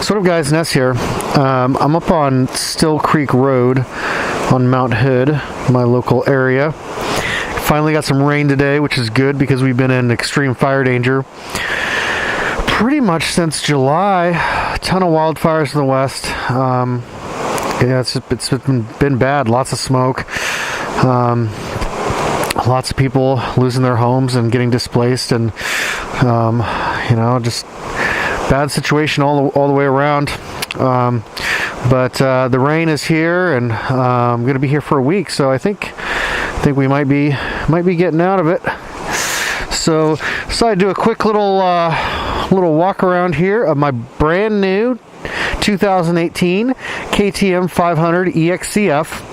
Sort of guys, Ness here. I'm up on Still Creek Road on Mount Hood, my local area. Finally got some rain today, which is good because we've been in extreme fire danger pretty much since July. A ton of wildfires in the west. Yeah, it's been bad. Lots of smoke. Lots of people losing their homes and getting displaced, and you know, just bad situation all the way around. But the rain is here, and I'm going to be here for a week, so I think we might be getting out of it. So decided to do a quick little walk around here of my brand new 2018 KTM 500 EXC-F.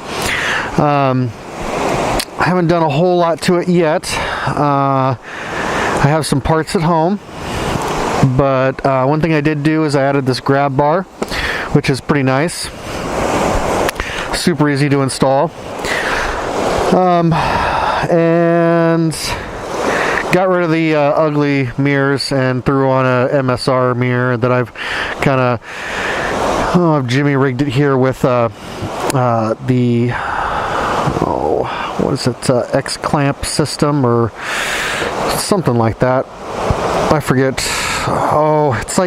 I haven't done a whole lot to it yet. I have some parts at home. But one thing I did do is I added this grab bar, which is pretty nice. Super easy to install. And got rid of the ugly mirrors and threw on a MSR mirror that I've kind of jimmy rigged it here with the what is it, X-clamp system or something like that. I forget. Oh, it's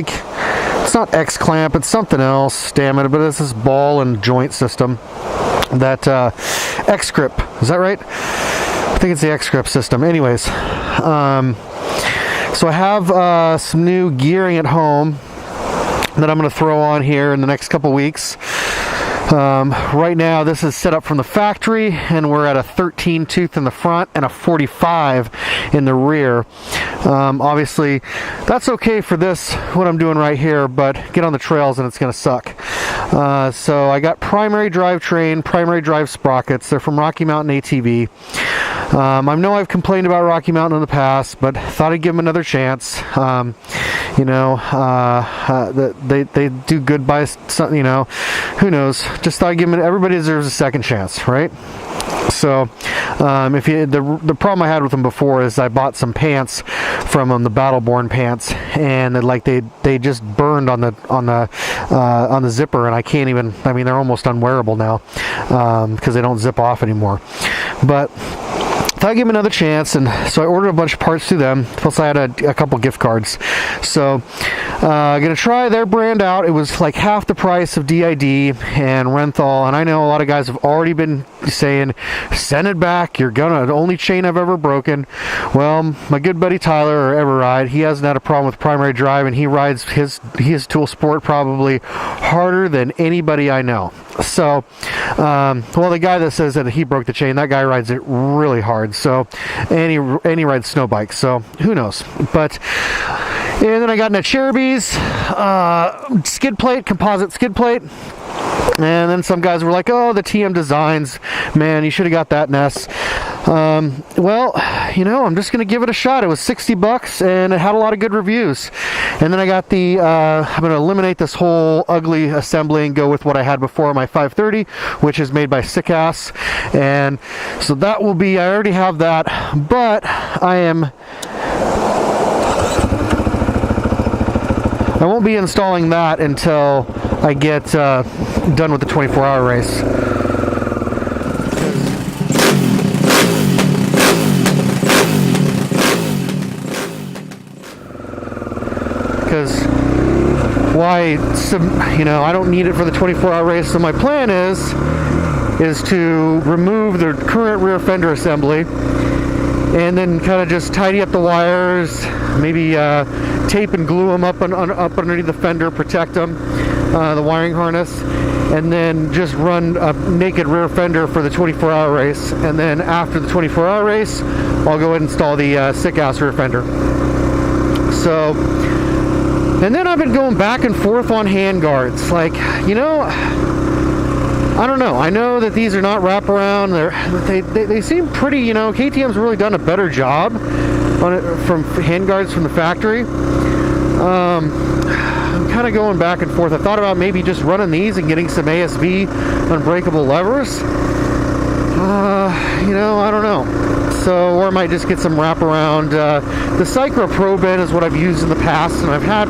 not X-clamp, it's something else, damn it, but it's this ball and joint system. That X-grip, is that right? I think it's the X-grip system. Anyways, so I have some new gearing at home that I'm going to throw on here in the next couple weeks. Right now this is set up from the factory, and we're at a 13 tooth in the front and a 45 in the rear. Obviously that's okay for this, what I'm doing right here, but get on the trails and it's gonna suck. So I got primary drivetrain, primary drive sprockets. They're from Rocky Mountain ATV. I know I've complained about Rocky Mountain in the past, but thought I'd give them another chance. You know, they do good by some, you know, who knows. Just thought I'd give them, everybody deserves a second chance, right? So if you, the problem I had with them before is I bought some pants from them, the Battleborn pants, and they just burned on the zipper, and I can't even, I mean, they're almost unwearable now because they don't zip off anymore. But I give them another chance, and so I ordered a bunch of parts through them, plus I had a couple gift cards. So I'm gonna try their brand out. It was like half the price of DID and Renthal, and I know a lot of guys have already been saying, send it back, you're gonna, the only chain I've ever broken. Well, my good buddy Tyler, or Everride, he hasn't had a problem with primary drive, and he rides his Tool Sport probably harder than anybody I know. So well, the guy that says that he broke the chain, that guy rides it really hard. So and he rides snow bikes, so who knows. But and then I got in a Cherubies skid plate, composite skid plate. And then some guys were like, oh, the TM Designs, man, you should have got that, Ness. Well, you know, I'm just going to give it a shot. It was $60 and it had a lot of good reviews. And then I got the, I'm going to eliminate this whole ugly assembly and go with what I had before, my 530, which is made by Sick Ass. And so that will be, I already have that, but I won't be installing that until I get done with the 24-hour race. Because why, you know, I don't need it for the 24-hour race. So my plan is to remove the current rear fender assembly and then kind of just tidy up the wires, maybe tape and glue them up underneath the fender, protect them, the wiring harness, and then just run a naked rear fender for the 24-hour race. And then after the 24-hour race, I'll go ahead and install the Sick Ass rear fender. So, and then I've been going back and forth on handguards. Like, you know, I don't know. I know that these are not wraparound. They seem pretty, you know, KTM's really done a better job on it from handguards from the factory. I'm kind of going back and forth. I thought about maybe just running these and getting some ASV unbreakable levers. You know, I don't know. So, or I might just get some wraparound. The Cycra Pro Bend is what I've used in the past, and I've had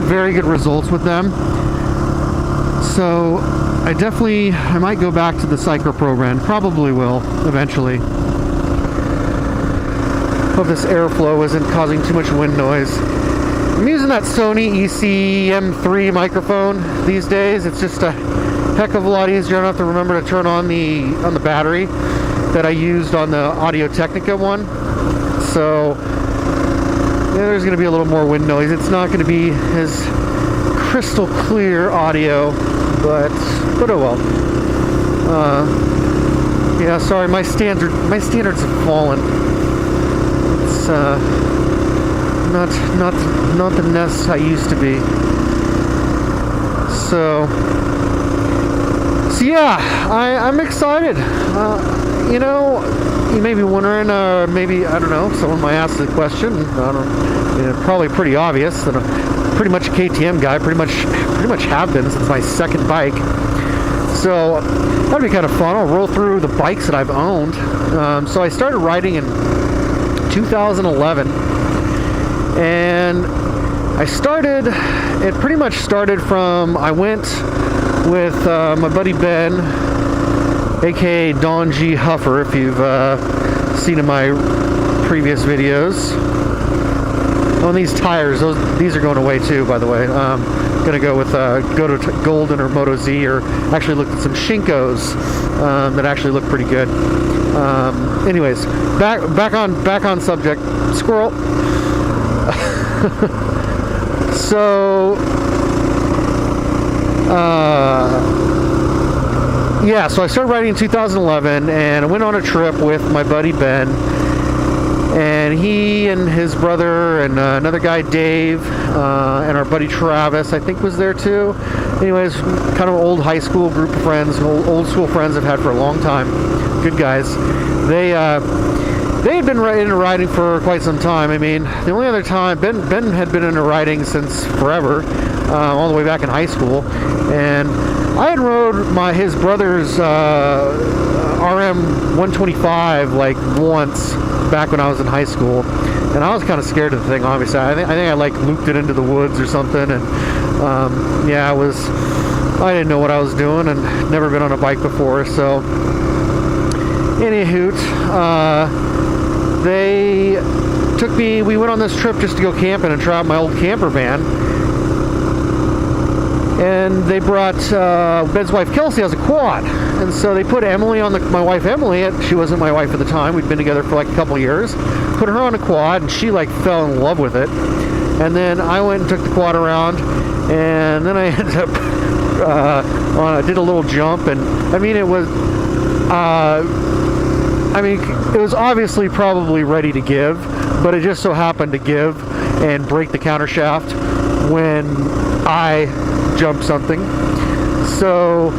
very good results with them. So I might go back to the Cycro Pro brand. Probably will eventually. Hope this airflow isn't causing too much wind noise. I'm using that Sony ECM3 microphone these days. It's just a heck of a lot easier. I don't have to remember to turn on the battery that I used on the Audio Technica one. So yeah, there's going to be a little more wind noise. It's not going to be as crystal clear audio, but oh well. Yeah, sorry, my standards have fallen. It's not the Ness I used to be. So yeah, I'm excited. You know, you may be wondering, maybe, I don't know, someone might ask the question. Probably pretty obvious that I'm pretty much a KTM guy. Pretty much have been since my second bike. So that'd be kind of fun. I'll roll through the bikes that I've owned. So I started riding in 2011, and it pretty much started from, I went with my buddy Ben, aka Don G. Huffer, if you've seen in my previous videos. Oh, and these tires, these are going away too, by the way. Gonna go with go to Golden or Moto Z, or actually looked at some Shinkos that actually look pretty good. Anyways, back on subject. Squirrel. So yeah, so I started riding in 2011, and I went on a trip with my buddy Ben, and he and his brother and another guy, Dave, and our buddy Travis, I think, was there too. Anyways, kind of old high school group of friends, old school friends I've had for a long time. Good guys. They had been into riding for quite some time. I mean, the only other time, Ben had been into riding since forever, all the way back in high school, and I had rode his brother's RM 125 like once back when I was in high school, and I was kind of scared of the thing. Obviously, I think I like looped it into the woods or something, and yeah, I didn't know what I was doing and never been on a bike before. So anywho, we went on this trip just to go camping and try out my old camper van. And they brought Ben's wife Kelsey as a quad, and so they put Emily on my wife Emily. She wasn't my wife at the time. We'd been together for like a couple of years. Put her on a quad, and she like fell in love with it. And then I went and took the quad around, and then I ended up I did a little jump, and I mean it was obviously probably ready to give, but it just so happened to give and break the counter shaft when I jumped something. So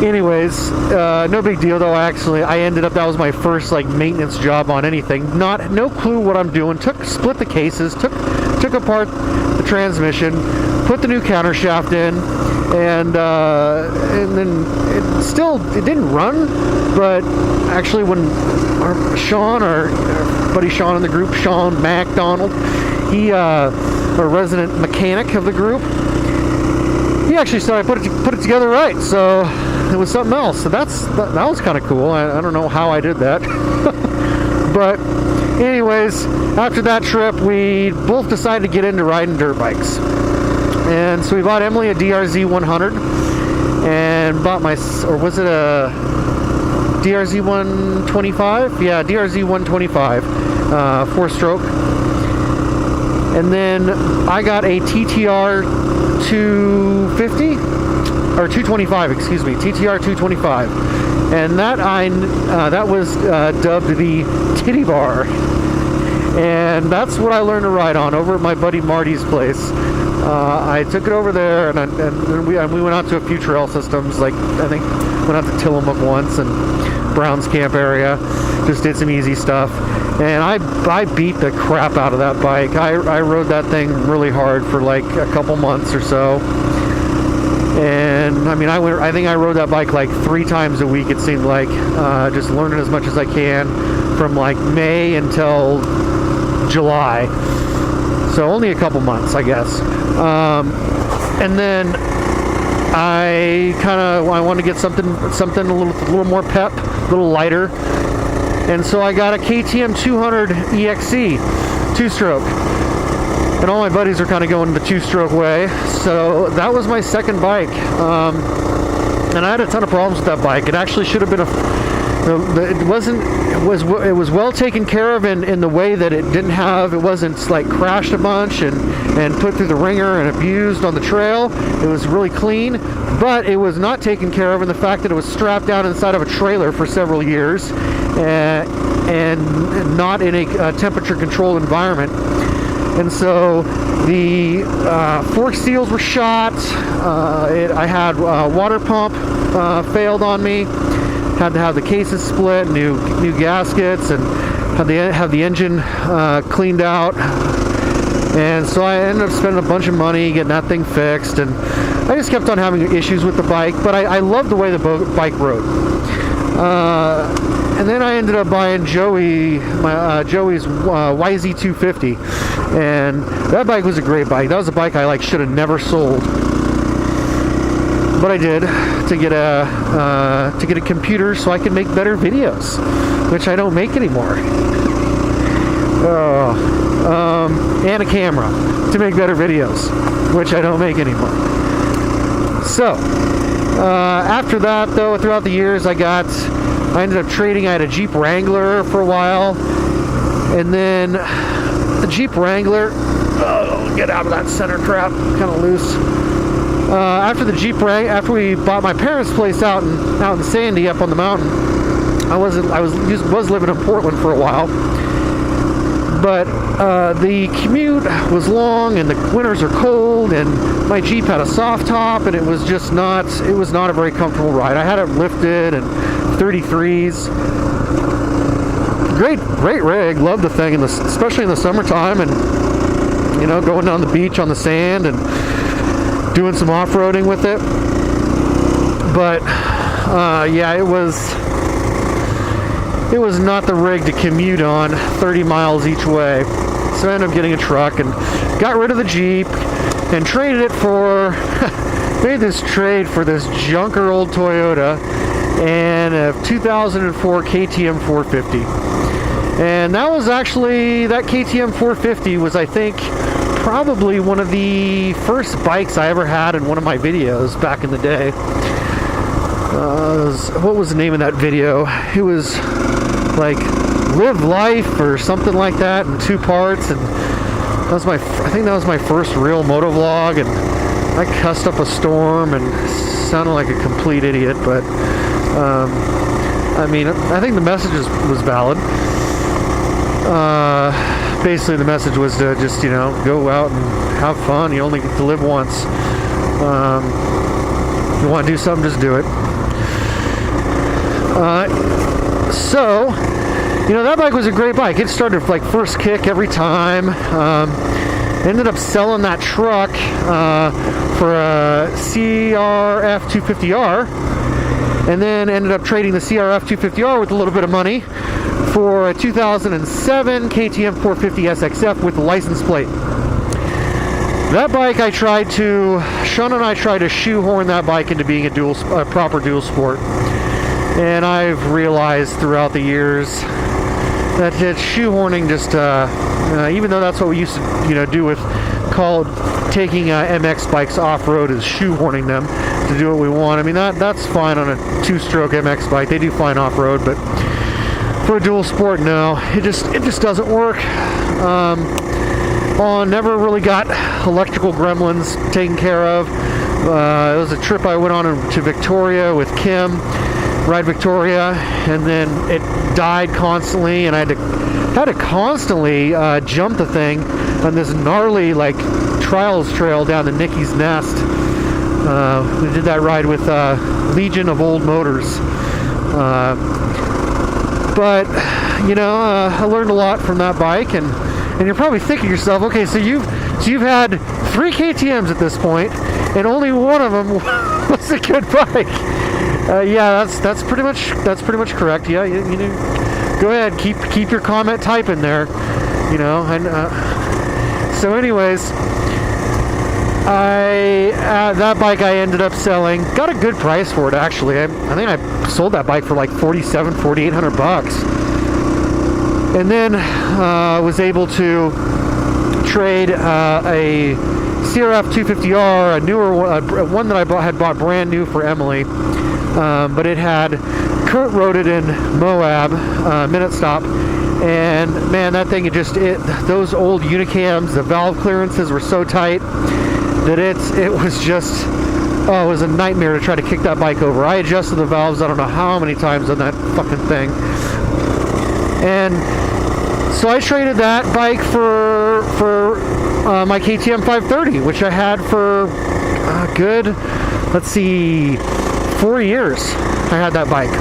anyways, no big deal though. I ended up, that was my first like maintenance job on anything. No clue what I'm doing. Split the cases, took apart the transmission, put the new counter shaft in, and then it didn't run. But actually, when our buddy Sean in the group, Sean MacDonald, he a resident mechanic of the group, he actually said I put it together right, so it was something else. So that was kind of cool. I don't know how I did that. But anyways, after that trip, we both decided to get into riding dirt bikes. And so we bought Emily a DRZ 100, and bought was it a DRZ 125? Yeah, DRZ 125, 4-stroke. And then I got a TTR 250 or 225, excuse me, TTR 225, and that was dubbed the Titty Bar, and that's what I learned to ride on over at my buddy Marty's place. I took it over there, and we went out to a few trail systems. Like I think went out to Tillamook once and Brown's Camp area. Just did some easy stuff, and I beat the crap out of that bike. I rode that thing really hard for like a couple months or so. And I mean, I think I rode that bike like 3 times a week, it seemed like, just learning as much as I can from like May until July. So only a couple months, I guess. And then I wanted to get something a little more pep, a little lighter, and so I got a KTM 200 EXC 2-stroke. And all my buddies are kind of going the 2-stroke way, so that was my second bike. And I had a ton of problems with that bike. It actually should have been it was well taken care of in the way that it wasn't like crashed a bunch and put through the ringer and abused on the trail. It was really clean, but it was not taken care of in the fact that it was strapped down inside of a trailer for several years and not in a temperature controlled environment. And so the fork seals were shot. I had water pump failed on me. Had to have the cases split, new gaskets, and have the engine cleaned out. And so I ended up spending a bunch of money getting that thing fixed, and I just kept on having issues with the bike. But I loved the way the bike rode. And then I ended up buying Joey's YZ250, and that bike was a great bike. That was a bike I should have never sold, but I did to get a computer so I could make better videos, which I don't make anymore. And a camera to make better videos, which I don't make anymore. So after that, though, throughout the years, I ended up trading. I had a Jeep Wrangler for a while, and then the Jeep Wrangler, get out of that center crap, kind of loose. After we bought my parents' place out in Sandy up on the mountain, I was living in Portland for a while, but the commute was long and the winters are cold, and my Jeep had a soft top, and it was not a very comfortable ride. I had it lifted and 33s. Great rig, loved the thing, especially in the summertime, and going down the beach on the sand and doing some off-roading with it. But yeah, it was not the rig to commute on 30 miles each way. So I ended up getting a truck and got rid of the Jeep and traded it for made this trade for this junker old Toyota and a 2004 KTM 450. And that KTM 450 was, I think, probably one of the first bikes I ever had in one of my videos back in the day. What was the name of that video? It was like Live Life or something like that in 2 parts, and I think that was my first real motovlog, and I cussed up a storm and sounded like a complete idiot, but I think the message was valid. Basically the message was to just, go out and have fun. You only get to live once. If you want to do something, just do it. So, that bike was a great bike. It started first kick every time. Ended up selling that truck for a CRF 250R, and then ended up trading the CRF 250R with a little bit of money for a 2007 KTM 450 SXF with the license plate. That bike Sean and I tried to shoehorn that bike into being a proper dual sport. And I've realized throughout the years that shoehorning just, even though that's what we used to, do with taking MX bikes off-road, is shoehorning them to do what we want. That's fine on a 2-stroke MX bike. They do fine off-road, but for a dual sport, no, it just doesn't work. Never really got electrical gremlins taken care of. It was a trip I went on to Victoria with Kim, ride Victoria, and then it died constantly, and I had to constantly jump the thing on this gnarly trials trail down to Nikki's Nest. We did that ride with Legion of Old Motors. But I learned a lot from that bike, and you're probably thinking to yourself, okay, so you've had 3 KTMs at this point, and only one of them was a good bike. Yeah, that's pretty much correct. Yeah, go ahead, keep your comment type in there, And so, anyways, that bike I ended up selling. Got a good price for it, actually. I think I sold that bike for like $4,800. And then was able to trade a CRF 250R, a newer one that I had bought brand new for Emily, but it had Kurt rode it in Moab, minute stop, and man, that thing, those old Unicams, the valve clearances were so tight that it was just, it was a nightmare to try to kick that bike over. I adjusted the valves I don't know how many times on that fucking thing, and so I traded that bike for my KTM 530, which I had for a good, let's see, 4 years. I had that bike,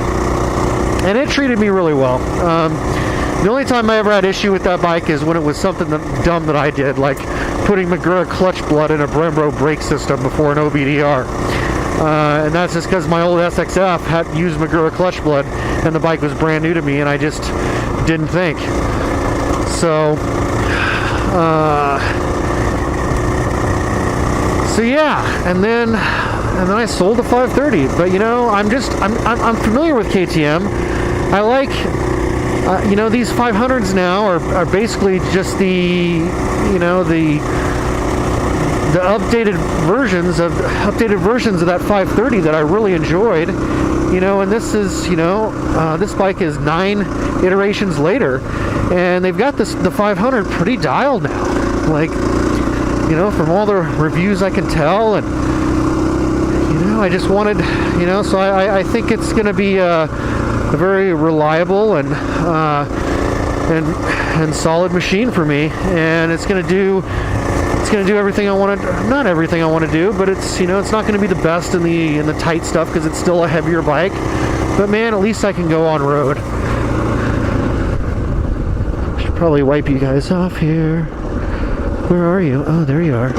and it treated me really well. The only time I ever had issue with that bike is when it was something dumb that I did, like putting Magura clutch blood in a Brembo brake system before an OBDR. And that's just because my old SXF had used Magura clutch blood, and the bike was brand new to me, and I just didn't think. So yeah, and then I sold the 530. But you know, I'm familiar with KTM. I like, these 500s now are basically just the updated versions of that 530 that I really enjoyed. And this is, this bike is 9 iterations later, and they've got the 500 pretty dialed now. Like, from all the reviews I can tell, and I just wanted, so I think it's going to be a very reliable and solid machine for me, and it's going to do everything I want to. Not everything I want to do, but it's it's not going to be the best in the tight stuff because it's still a heavier bike. But man, at least I can go on road. Should probably wipe you guys off here. Where are you? Oh, there you are.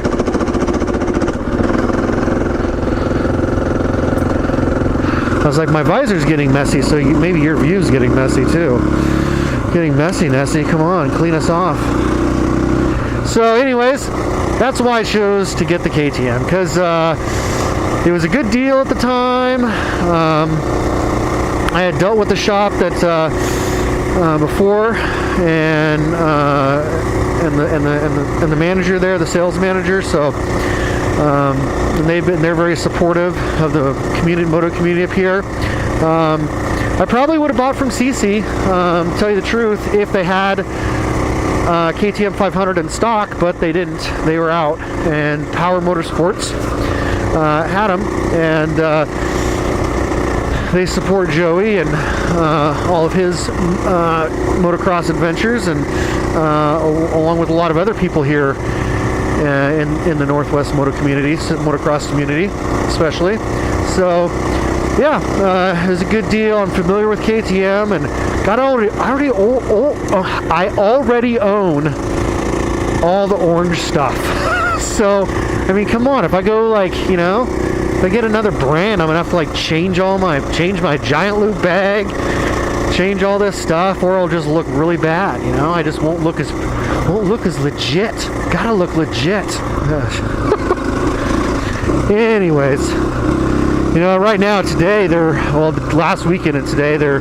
I was like, my visor's getting messy, so maybe your view's getting messy too. Getting messy, Nessie. Come on, clean us off. So anyways, that's why I chose to get the KTM, because it was a good deal at the time. I had dealt with the shop that before, and the manager there, the sales manager. So they're very supportive of the moto community up here. I probably would have bought from CC, tell you the truth, if they had KTM 500 in stock, but they didn't. They were out, and Power Motorsports had them, and they support Joey and all of his motocross adventures, and along with a lot of other people here in the Northwest motocross community, especially. So yeah, it was a good deal. I'm familiar with KTM, and I already own all the orange stuff. So I mean, come on, if I go if I get another brand, I'm gonna have to change my giant loop bag, change all this stuff, or it'll just look really bad. I just won't look as legit. Gotta look legit. Anyways, right now, today, last weekend and today, they're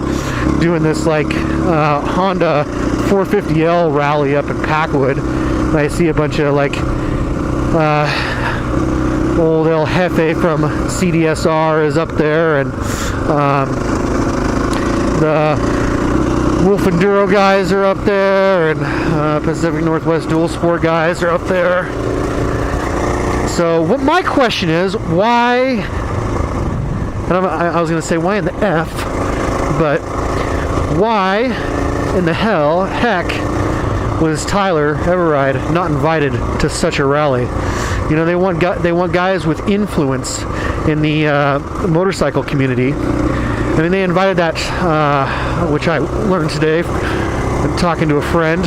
doing this Honda 450L rally up in Packwood. And I see a bunch of old El Jefe from CDSR is up there, and the Wolf Enduro guys are up there, and Pacific Northwest Dual Sport guys are up there. So what my question is, why, and I was going to say why in the F, but why in the heck was Tyler Everride not invited to such a rally? They want guys with influence in the motorcycle community. I mean, they invited that, which I learned today, talking to a friend,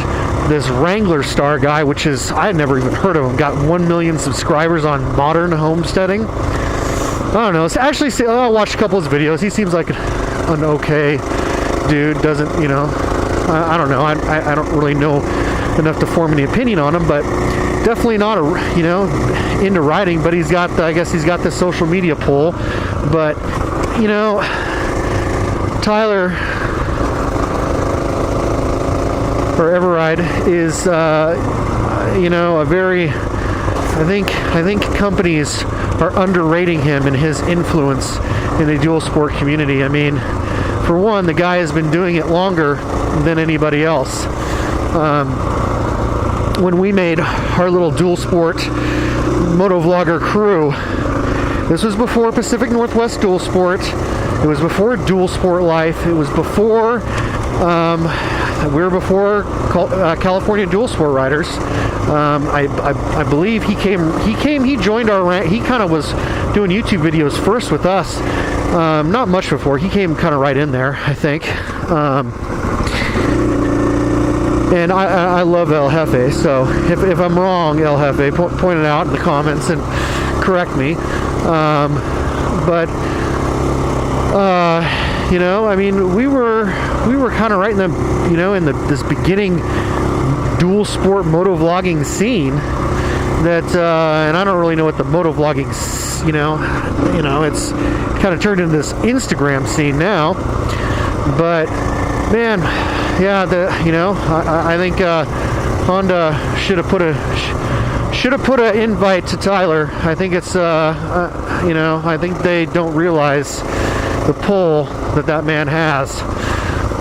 this Wrangler Star guy, which is, I had never even heard of him, got 1 million subscribers on modern homesteading. I don't know. Actually, I watched a couple of his videos. He seems like an okay dude. Doesn't, I don't know. I don't really know enough to form any opinion on him, but definitely not into riding, but he's got I guess he's got the social media pull. But Tyler, or Everride, is a very, I think companies are underrating him and his influence in the dual sport community. I mean, for one, the guy has been doing it longer than anybody else. When we made our little dual sport motovlogger crew, this was before Pacific Northwest Dual Sport. It was before Dual Sport Life. It was before we were before California Dual Sport Riders. I believe he joined our, he kind of was doing YouTube videos first with us. Not much before. He came kind of right in there, I think. And I love El Jefe, so if I'm wrong, El Jefe, point it out in the comments and correct me. I mean, we were kind of right in the, this beginning dual sport motovlogging scene that, and I don't really know what the motovlogging, it's kind of turned into this Instagram scene now. But man, yeah, I think Honda should have put an invite to Tyler. I think it's I think they don't realize the pull that man has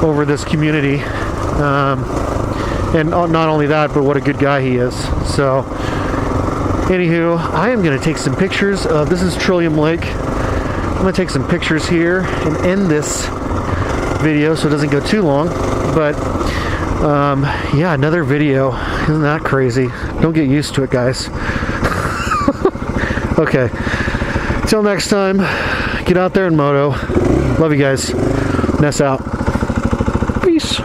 over this community, and not only that, but what a good guy he is. So anywho, I am going to take some pictures of, this is Trillium Lake. I'm going to take some pictures here and end this video so it doesn't go too long. But yeah, another video. Isn't that crazy? Don't get used to it, guys. Okay, till next time, get out there and moto. Love you guys. Ness out. Peace.